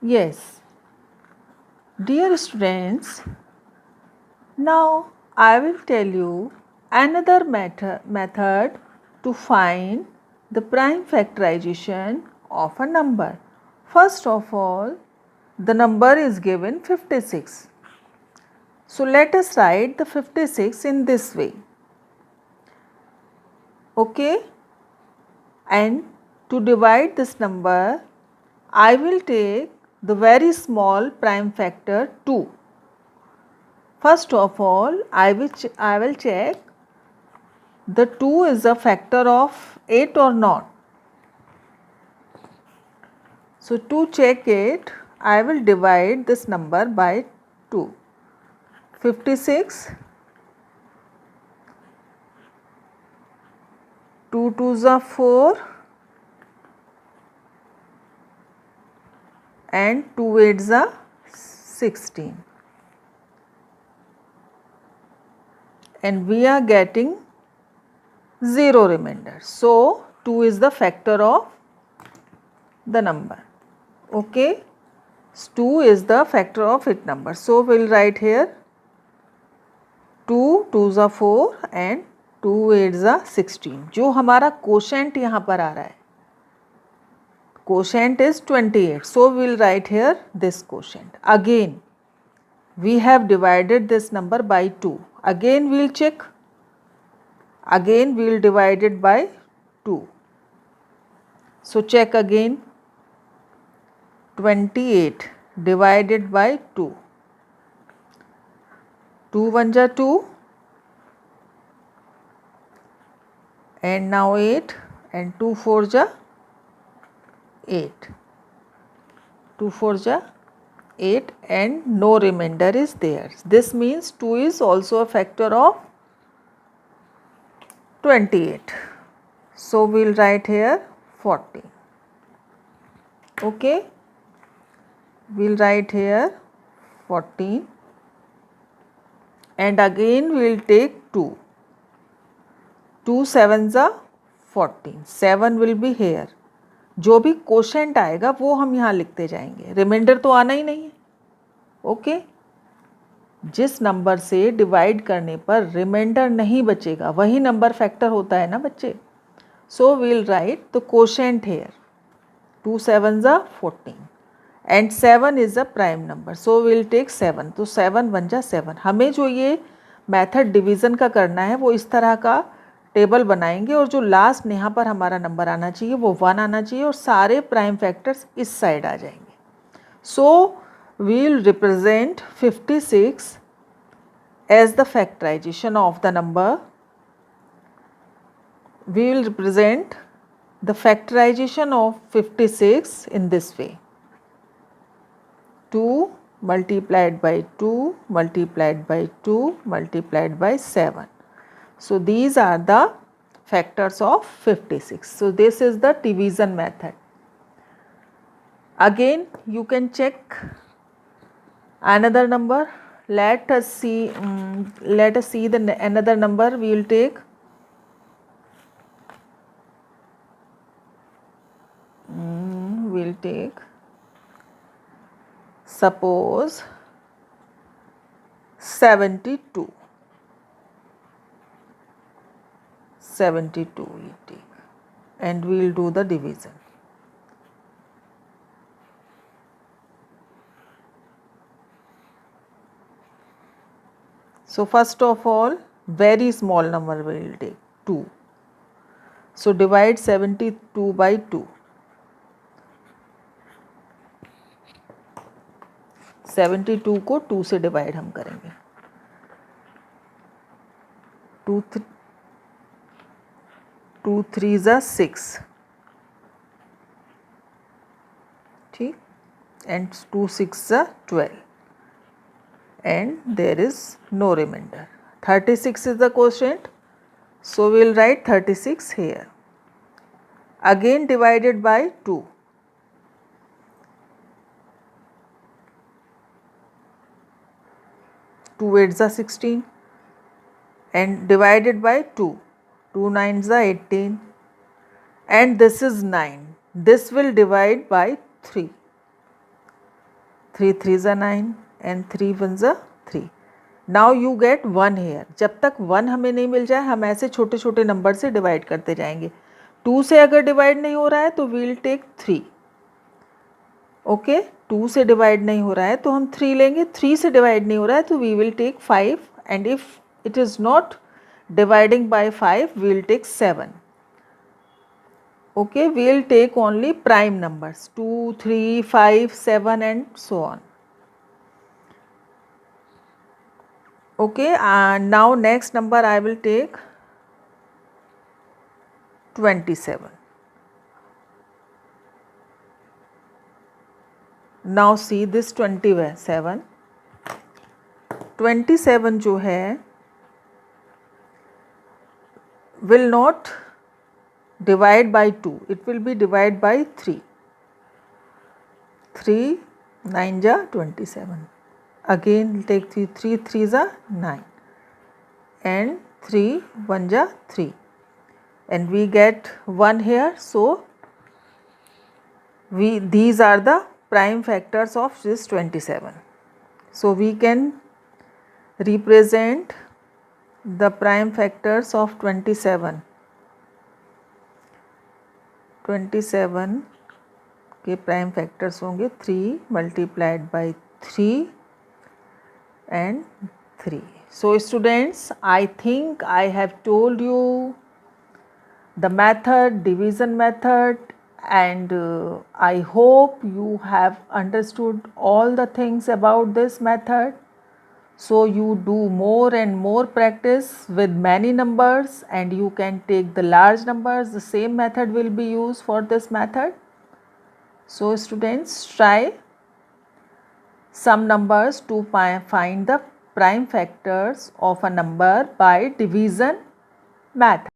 Yes, dear students, now I will tell you another method to find the prime factorization of a number. First of all, the number is given 56. So let us write the 56 in this way. Okay? And to divide this number, I will take the very small prime factor 2. First of all, I will check the 2 is a factor of 8 or not. So to check it, I will divide this number by 2. 56, 2 2s are 4 and 2 8s are 16. And we are getting 0 remainder. So 2 is the factor of the number. Okay, 2 is the factor of its number. So we will write here 2 2s are 4 and 2 8s are 16. जो हमारा quotient यहाँ पर आ रहा है, quotient is 28. So we will write here this quotient. Again we have divided this number by 2. Again we will check. Again we will divide it by 2. So check again. 28 divided by 2. 2 1s are 2 and now 8 and 2 4s are 8. 2 4s are 8 and no remainder is there. This means 2 is also a factor of 28. So we will write here 40. Okay, we will write here 14 and again we will take 2. 2 7s are 14. 7 will be here. जो भी quotient आएगा वो हम यहाँ लिखते जाएंगे, reminder तो आना ही नहीं है. ओके, जिस नंबर से डिवाइड करने पर रिमाइंडर नहीं बचेगा वही नंबर फैक्टर होता है ना बच्चे. So we'll write the quotient here. 2 7s are 14 and 7 is a prime number. So we'll take 7. तो 7 1 जा 7. हमें जो ये मेथड डिवीज़न का करना है वो इस तरह का टेबल बनाएंगे और जो लास्ट में यहाँ पर हमारा नंबर आना चाहिए वो 1 आना चाहिए और सारे प्राइम फैक्टर्स इस साइड आ जाएंगे. सो we will represent 56 as the factorization of the number. We will represent the factorization of 56 in this way. 2 multiplied by 2 multiplied by 2 multiplied by 7. So these are the factors of 56. So this is the division method. Again you can check another number. Let us see the another number we will take. We will take, suppose 72. 72 we take and we will do the division. So first of all, very small number we will take 2. So divide 72 by 2. 72 को 2 से divide हम करेंगे. 2 3s are 6. ठीक, and 2 6s are 12 and there is no remainder. 36 is the quotient, so we will write 36 here. Again divided by 2. 2 8s are 16 and divided by 2. 2 9s are 18 and this is 9. This will divide by 3. 3 3s are 9 and 3 1s are 3. Now you get 1 here. जब तक 1 हमें नहीं मिल जाए हम ऐसे छोटे छोटे number से डिवाइड करते जाएंगे. 2 से अगर डिवाइड नहीं हो रहा है तो वील टेक 3. ओके, 2 से डिवाइड नहीं हो रहा है तो हम 3 लेंगे. 3 से डिवाइड नहीं हो रहा है तो we will take 5 and if it is not dividing by 5 we will take 7. Okay, we will take only prime numbers 2 3 5 7 and so on. Okay, and now next number I will take 27. Now see this 27 जो है will not divide by 2, it will be divided by 3. 3 9 ja 27. Again take 3 3 3s are 9 and 3 1 ja 3 and we get 1 here. So these are the prime factors of this 27. So we can represent the prime factors of 27. 27 के prime factors होंगे 3 multiplied by 3 and 3. So students, I think I have told you the method, division method, and I hope you have understood all the things about this method. So you do more and more practice with many numbers and you can take the large numbers. The same method will be used for this method. So students, try some numbers to find the prime factors of a number by division method.